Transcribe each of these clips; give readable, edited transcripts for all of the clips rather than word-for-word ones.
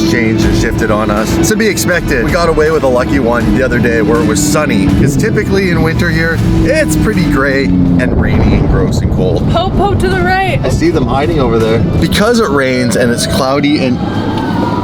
has changed and shifted on us. It's to be expected. We got away with a lucky one the other day where it was sunny, because typically in winter here, it's pretty gray and rainy and gross and cold. Po to the right. I see them hiding over there. Because it rains and it's cloudy and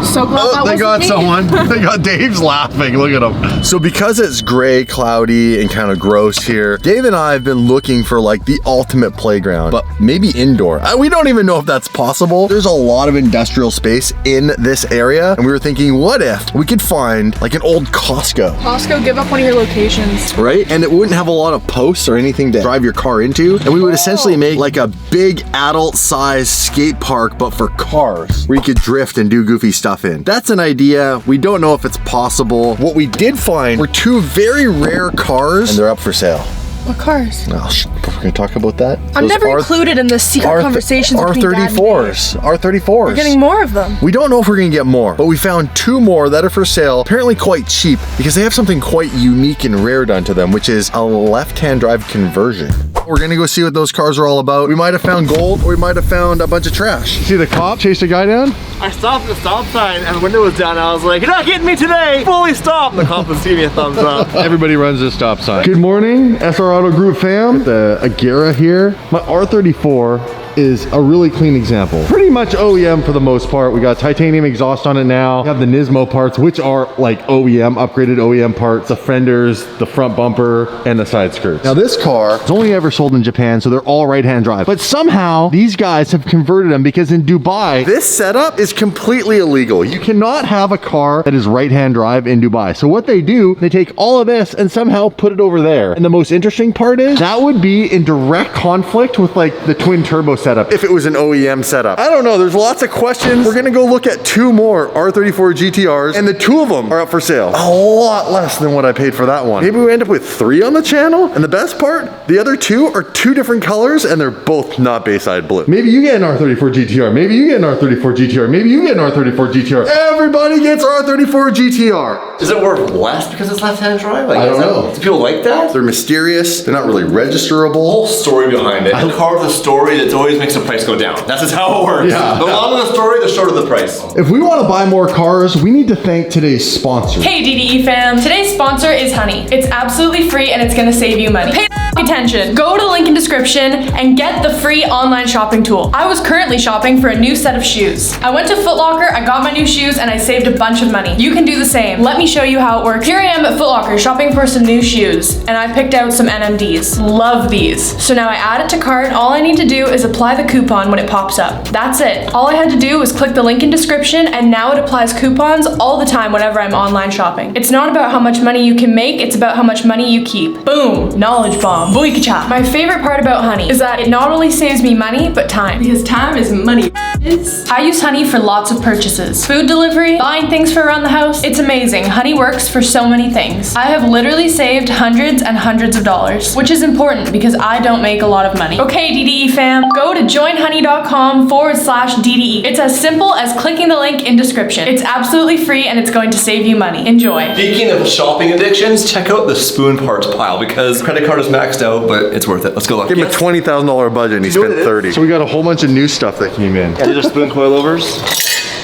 so glad they got someone. They got Dave's laughing. Look at him. So because it's gray, cloudy, and kind of gross here, Dave and I have been looking for like the ultimate playground, but maybe indoor. We don't even know if that's possible. There's a lot of industrial space in this area, and we were thinking, what if we could find like an old Costco? Costco, give up one of your locations. Right? And it wouldn't have a lot of posts or anything to drive your car into, and we would essentially make like a big adult-sized skate park, but for cars, where you could drift and do goofy stuff in. That's an idea. We don't know if it's possible. What we did find were two very rare cars, and they're up for sale. What cars? Oh, we're gonna talk about that. I'm never included in the secret conversations between R34s. R34s. We're getting more of them. We don't know if we're gonna get more, but we found two more that are for sale, apparently quite cheap, because they have something quite unique and rare done to them, which is a left-hand drive conversion. We're gonna go see what those cars are all about. We might have found gold, or we might have found a bunch of trash. See the cop chase a guy down? I stopped at the stop sign and the window was down. I was like, you're not getting me today. Fully stop. The cop was giving me a thumbs up. Everybody runs this stop sign. Good morning, SR Auto Group fam. The Agera here. My R34 is a really clean example. Pretty much OEM for the most part. We got titanium exhaust on it now. We have the Nismo parts, which are like OEM, upgraded OEM parts, the fenders, the front bumper, and the side skirts. Now this car is only ever sold in Japan, so they're all right-hand drive. But somehow these guys have converted them, because in Dubai, this setup is completely illegal. You cannot have a car that is right-hand drive in Dubai. So what they do, they take all of this and somehow put it over there. And the most interesting part is that would be in direct conflict with like the twin turbo setup if it was an OEM setup. I don't know, there's lots of questions. We're gonna go look at two more R34 GTRs, and the two of them are up for sale. A lot less than what I paid for that one. Maybe we end up with three on the channel, and the best part, the other two are two different colors, and they're both not Bayside blue. Maybe you get an R34 GTR, maybe you get an R34 GTR, maybe you get an R34 GTR. Everybody gets R34 GTR. Is it worth less because it's left-hand drive? Like, I don't know. Do people like that? They're mysterious, they're not really registerable. Whole story behind it. The car with a story that always makes the price go down. That's just how it works. Yeah. The longer the story, the shorter the price. If we want to buy more cars, we need to thank today's sponsor. Hey DDE fam, today's sponsor is Honey. It's absolutely free and it's gonna save you money. Pay attention. Go to the link in description and get the free online shopping tool. I was currently shopping for a new set of shoes. I went to Foot Locker, I got my new shoes, and I saved a bunch of money. You can do the same. Let me show you how it works. Here I am at Foot Locker shopping for some new shoes, and I picked out some NMDs. Love these. So now I add it to cart. All I need to do is apply the coupon when it pops up. That's it. All I had to do was click the link in description, and now it applies coupons all the time whenever I'm online shopping. It's not about how much money you can make, it's about how much money you keep. Boom, knowledge bomb. Boikacha. My favorite part about Honey is that it not only saves me money, but time. Because time is money. I use Honey for lots of purchases. Food delivery, buying things for around the house. It's amazing. Honey works for so many things. I have literally saved hundreds and hundreds of dollars, which is important because I don't make a lot of money. Okay, DDE fam, go to joinhoney.com/DDE. It's as simple as clicking the link in description. It's absolutely free and it's going to save you money. Enjoy. Speaking of shopping addictions, check out the spoon parts pile because credit card is maxed out, but it's worth it. Let's go look. Give him a $20,000 budget and he spent 30. So we got a whole bunch of new stuff that came in. Yeah, these are spoon coilovers.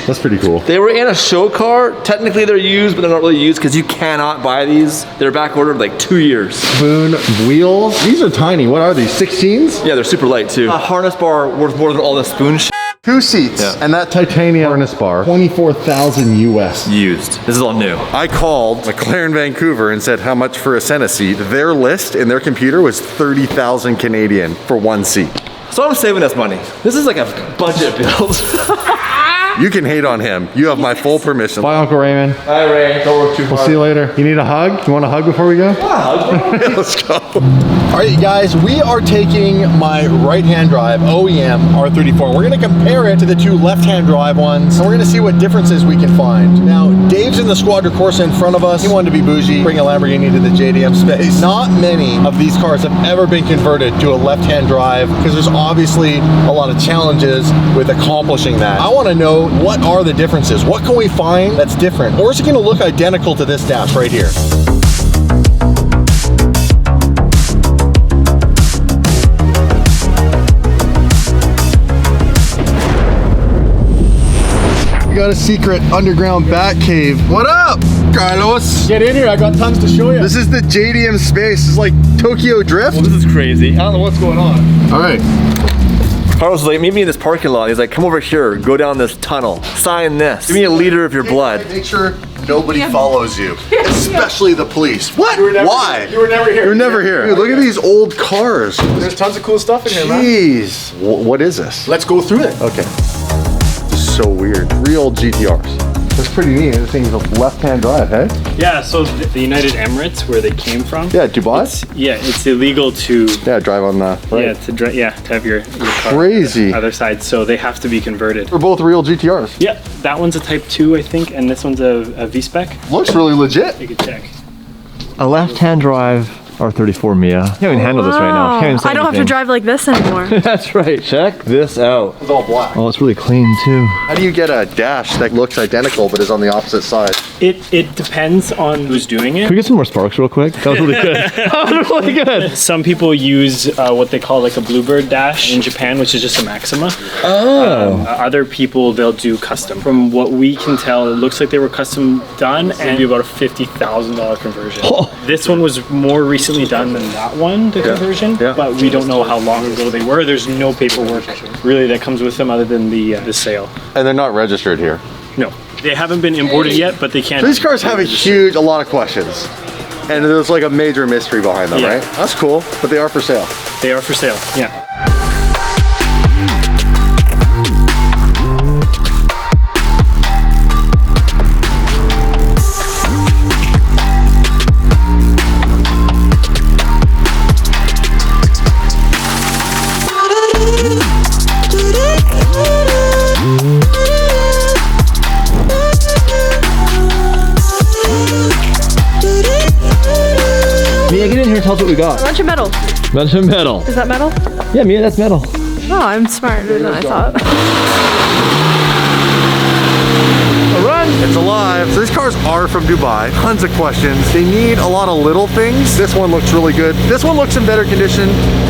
That's pretty cool. They were in a show car. Technically they're used, but they're not really used because you cannot buy these. They're back ordered like 2 years. Spoon wheels. These are tiny. What are these, 16s? Yeah, they're super light too. A harness bar worth more than all the spoon shit. 2 seats. Yeah. And that titanium harness bar, 24,000 US. Used. This is all new. I called McLaren Vancouver and said how much for a Senna seat. Their list in their computer was 30,000 Canadian for one seat. So I'm saving us money. This is like a budget build. You can hate on him. You have my full permission. Bye, Uncle Raymond. Hi, Ray. Don't work too hard. We'll see you later. You need a hug? You want a hug before we go? Yeah, Let's go. All right, guys, we are taking my right-hand drive OEM R34. We're gonna compare it to the two left-hand drive ones, and we're gonna see what differences we can find. Now, Dave's in the Squadra Corsa in front of us. He wanted to be bougie, bring a Lamborghini to the JDM space. Not many of these cars have ever been converted to a left-hand drive because there's obviously a lot of challenges with accomplishing that. I wanna know, what are the differences? What can we find that's different? Or is it gonna look identical to this dash right here? got a secret underground bat cave. What up, Carlos? Get in here, I got tons to show you. This is the JDM space. It's like Tokyo Drift. Well, this is crazy. I don't know what's going on. All right. Carlos was like, meet me in this parking lot. He's like, come over here, go down this tunnel, sign this. Give me a liter of your blood. Make sure nobody follows you, especially the police. What? Why? You were never here. You're never here. Dude, look at these old cars. There's tons of cool stuff in here, man. Jeez. What is this? Let's go through it. Okay. So weird. Real GTRs. That's pretty neat. This thing's a left-hand drive, hey? Yeah, so the United Emirates, where they came from. Yeah, Dubai? It's illegal to drive on the right. to have your car Crazy. on the other side, so they have to be converted. They're both real GTRs. Yeah, that one's a Type 2, I think, and this one's a Vspec. Looks really legit. You can check. A left-hand drive R34 Mia. Can't even handle this right now. Can't even say I don't have to anything. drive like this anymore. That's right. Check this out. It's all black. Oh, it's really clean too. How do you get a dash that looks identical but is on the opposite side? It depends on who's doing it. Can we get some more sparks real quick? That was really good. That was really good. Some people use what they call like a Bluebird dash in Japan, which is just a Maxima. Oh. Other people, they'll do custom. From what we can tell, it looks like they were custom done and do about a $50,000 conversion. Oh. This one was more recently done than that one, the conversion, but we don't know how long ago they were. There's no paperwork really that comes with them other than the sale. And they're not registered here. No, they haven't been imported yet, but they can. So these cars have a lot of questions. And there's like a major mystery behind them, right? That's cool, but they are for sale. They are for sale, yeah. Mia, get in here and tell us what we got. Bunch of metal. Bunch of metal. Is that metal? Yeah, Mia, that's metal. Oh, I'm smarter than I thought. Run! It's alive. So these cars are from Dubai. Tons of questions. They need a lot of little things. This one looks really good. This one looks in better condition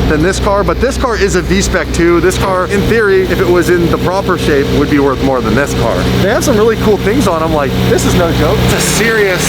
than this car, but this car is a Vspec too. This car, in theory, if it was in the proper shape, would be worth more than this car. They have some really cool things on them, like this is no joke. It's a serious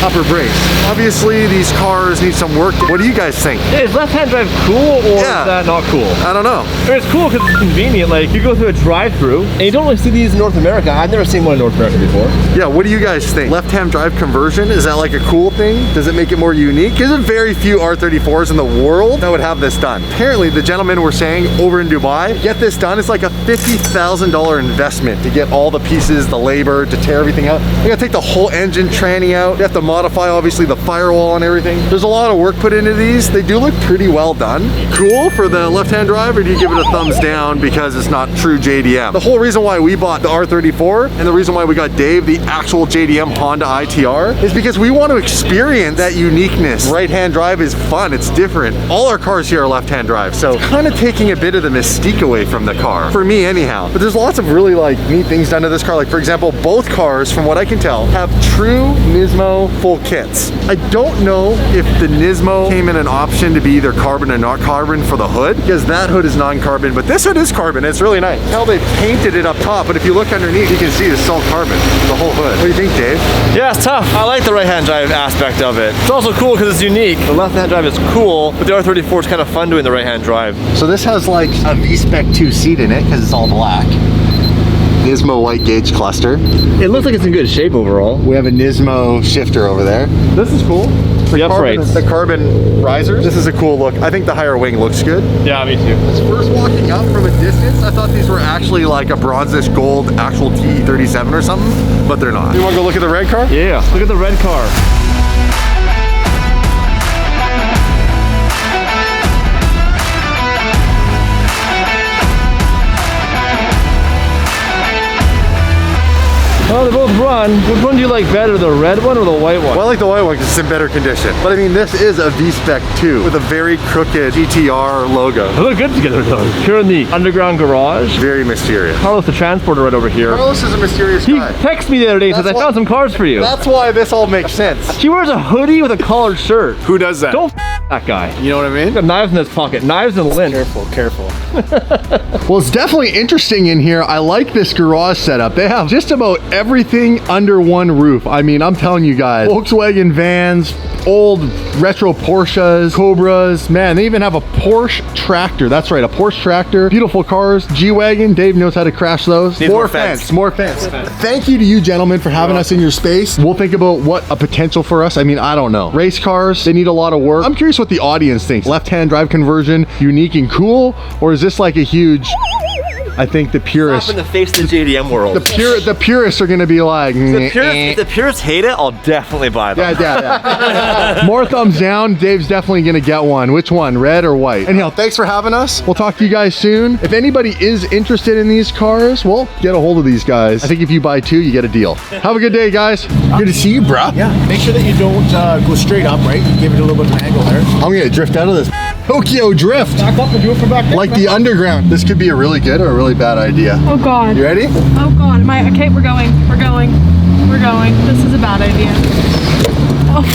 upper brace. Obviously, these cars need some work. What do you guys think? Yeah, is left-hand drive cool or is that not cool? I don't know. I mean, it's cool because it's convenient. Like, you go through a drive-through and you don't really see these in North America. I've never seen one in North America before. Yeah, what do you guys think? Left-hand drive conversion, is that like a cool thing? Does it make it more unique? There's very few R34s in the world that would have this done. Apparently, the gentlemen were saying over in Dubai, get this done, it's like a $50,000 investment to get all the pieces, the labor, to tear everything out. You gotta take the whole engine tranny out. You have to modify, obviously, the firewall and everything. There's a lot of work put into these. They do look pretty well done. Cool for the left-hand drive, or do you give it a thumbs down because it's not true JDM? The whole reason why we bought the R34 and the reason why we got Dave the actual JDM Honda ITR is because we want to experience that uniqueness. Right-hand drive is fun, it's different. All our cars here are left-hand drive, so it's kind of taking a bit of the mystique away from the car, for me anyhow. But there's lots of really like neat things done to this car. Like for example, both cars, from what I can tell, have true Nismo full kits. I don't know if the Nismo came in an option to be either carbon or not carbon for the hood, because that hood is non-carbon, but this hood is carbon. It's really nice. Hell, they painted it up top, but if you look underneath, you can see it's all carbon, the whole hood. What do you think, Dave? Yeah, it's tough. I like the right-hand drive aspect of it. It's also cool because it's unique. The left-hand drive is cool, but the R34 is kind of fun doing the right-hand drive. So this has like a Vspec 2 seat in it because it's all black. Nismo white gauge cluster. It looks like it's in good shape overall. We have a Nismo shifter over there. This is cool. The carbon risers. This is a cool look. I think the higher wing looks good. Yeah, me too. First walking up from a distance, I thought these were actually like a bronzish gold actual T37 or something, but they're not. You want to go look at the red car? Yeah, look at the red car. Well, they both run. Which one do you like better, the red one or the white one? Well, I like the white one because it's in better condition. But I mean, this is a Vspec 2 with a very crooked GTR logo. They look good together though. Here in the underground garage. Very mysterious. Carlos the transporter right over here. Carlos is a mysterious guy. He texted me the other day and says, I found some cars for you. That's why this all makes sense. She wears a hoodie with a collared shirt. Who does that? Don't that guy. You know what I mean? He's got knives in his pocket. Knives and lint. Careful, careful. Well, it's definitely interesting in here. I like this garage setup. They have just about everything under one roof. I mean, I'm telling you guys, Volkswagen vans, old retro Porsches, Cobras. Man, they even have a Porsche tractor. That's right, a Porsche tractor. Beautiful cars. G-Wagon. Dave knows how to crash those. Needs more fence. More fence. Thank you to you gentlemen for having us in your space. We'll think about what a potential for us. I mean, I don't know. Race cars, they need a lot of work. I'm curious what the audience thinks. Left-hand drive conversion, unique and cool, or is this like a huge... I think the purists... Slap in the face of the JDM world. The purists are gonna be like... If the purists hate it, I'll definitely buy them. Yeah. More thumbs down. Dave's definitely gonna get one. Which one, red or white? Anyhow, thanks for having us. We'll talk to you guys soon. If anybody is interested in these cars, well, get a hold of these guys. I think if you buy two, you get a deal. Have a good day, guys. Good to see you, bro. Yeah, make sure that you don't go straight up, right? Give it a little bit of an angle there. I'm gonna drift out of this. Tokyo drift. Back up and do it from back there. Like the underground. This could be a really good or a really bad idea. Oh God. You ready? Oh God. Am I okay? We're going. We're going. We're going. This is a bad idea. Oh.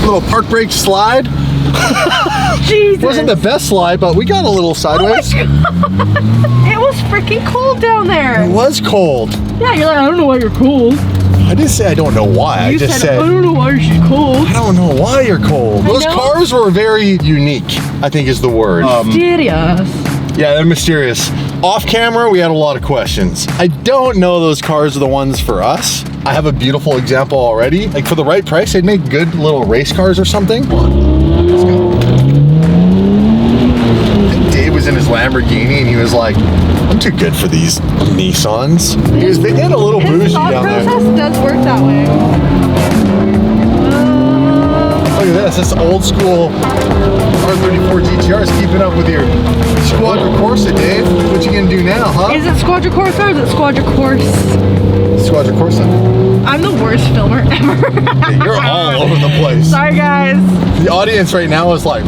Little park brake slide. Jesus. Wasn't the best slide, but we got a little sideways. Oh it was freaking cold down there. It was cold. Yeah, you're like, I don't know why you're cold. I didn't say I don't know why. You I just said I don't know why she's cold. I don't know why you're cold. Those cars were very unique, I think is the word. Mysterious. Yeah, they're mysterious. Off camera, we had a lot of questions. I don't know those cars are the ones for us. I have a beautiful example already. Like for the right price, they'd make good little race cars or something. Let's go. I think Dave was in his Lamborghini and he was like, I'm too good for these Nissans. They get a little bougie down there. His thought process does work that way. Look at this old school R34 GTR is keeping up with your Squadra Corsa, Dave. What you gonna do now, huh? Is it Squadra Corsa or is it Squadra Corse? Squadra Corsa. I'm the worst filmer ever. Hey, you're all over the place. Sorry guys. The audience right now is like,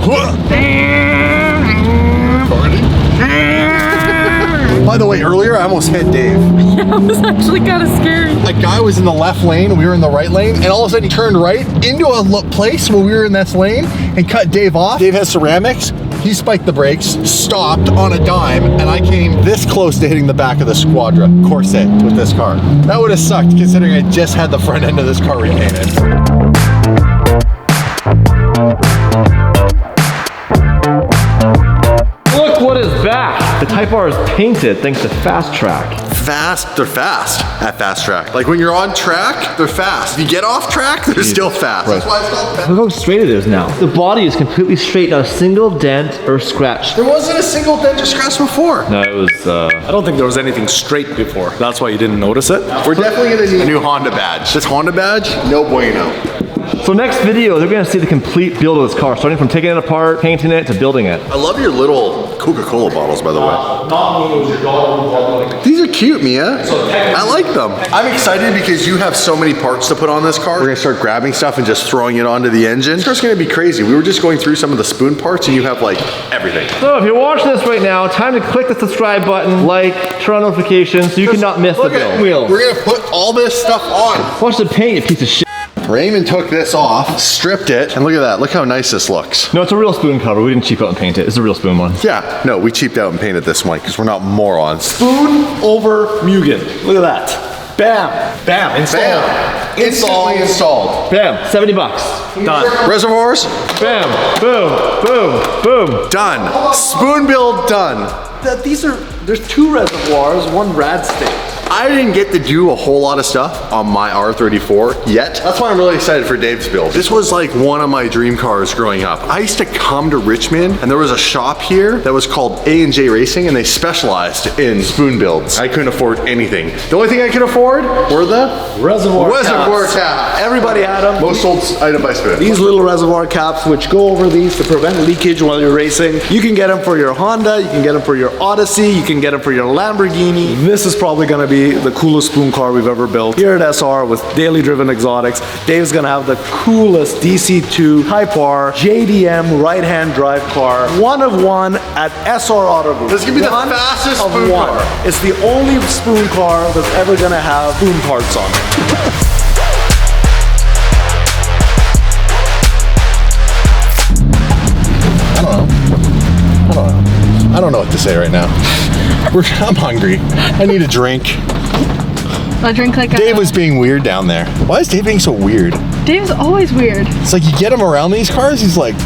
By the way, earlier I almost hit Dave. Yeah, it was actually kind of scary. A guy was in the left lane, we were in the right lane, and all of a sudden he turned right into a place where we were in this lane and cut Dave off. Dave has ceramics. He spiked the brakes, stopped on a dime, and I came this close to hitting the back of the Squadra Corsa with this car. That would have sucked considering I just had the front end of this car repainted. Look what is back. The Type R is painted thanks to Fast Track. They're fast at Fast Track. Like when you're on track, they're fast. If you get off track, they're still fast. Right. That's why it's called fast. Look how straight it is now. The body is completely straight, not a single dent or scratch. There wasn't a single dent or scratch before. No, it was, I don't think there was anything straight before. That's why you didn't notice it. We're definitely gonna need a new Honda badge. This Honda badge, no bueno. So next video, they're gonna see the complete build of this car, starting from taking it apart, painting it, to building it. I love your little Coca-Cola bottles, by the way. These are cute, Mia. I like them. I'm excited because you have so many parts to put on this car. We're gonna start grabbing stuff and just throwing it onto the engine. This car's gonna be crazy. We were just going through some of the spoon parts and you have like everything. So if you're watching this right now, time to click the subscribe button, like, turn on notifications so you cannot miss the build. We're gonna put all this stuff on. Watch the paint, you piece of shit. Raymond took this off, stripped it, and look at that. Look how nice this looks. No, it's a real spoon cover. We didn't cheap out and paint it. It's a real spoon one. Yeah, no, we cheaped out and painted this one because we're not morons. Spoon over Mugen. Look at that. Bam. Bam. Installed. Bam. Instantly installed. Bam. 70 bucks. Done. Reservoirs? Bam. Boom. Boom. Boom. Done. Spoon build done. There's two reservoirs, one rad state. I didn't get to do a whole lot of stuff on my R34 yet. That's why I'm really excited for Dave's build. This was like one of my dream cars growing up. I used to come to Richmond and there was a shop here that was called A&J Racing and they specialized in spoon builds. I couldn't afford anything. The only thing I could afford were the Reservoir caps. Everybody had them. Most sold item by spoon. These little reservoir caps which go over these to prevent leakage while you're racing. You can get them for your Honda, you can get them for your Odyssey, you can get them for your Lamborghini. This is probably gonna be the coolest spoon car we've ever built. Here at SR with daily driven exotics, Dave's gonna have the coolest DC2 Type R JDM right-hand drive car. One of one at SR Auto Group. This is gonna be the fastest of spoon one. car. It's the only spoon car that's ever gonna have spoon parts on it. to say right now. I'm hungry. I need a drink. A drink like Dave was being weird down there. Why is Dave being so weird? Dave's always weird. It's like you get him around these cars, he's like,